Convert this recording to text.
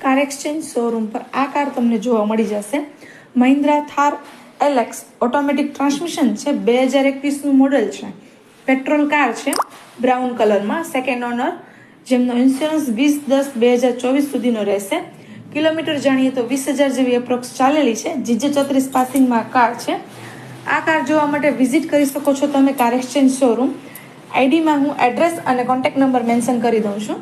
Car exchange showroom પર આ car તમને જોવા મળી જશે. Mahindra Thar Alex automatic transmission છે, 2021નું મોડેલ છે, પેટ્રોલ કાર છે, બ્રાઉન કલરમાં, સેકન્ડ ઓનર, જેમનો ઇન્સ્યોરન્સ 20/10/2024 સુધીનો રહેશે. કિલોમીટર જાણીએ તો 20,000 જેવી એપ્રોક્સ ચાલેલી છે. GJ34 પાસિંગમાં કાર છે. આ કાર જોવા માટે વિઝિટ કરી શકો છો તમે કાર એક્સચેન્જ શોરૂમ. આઈડીમાં હું એડ્રેસ અને કોન્ટેક્ટ નંબર મેન્શન કરી દઉં છું.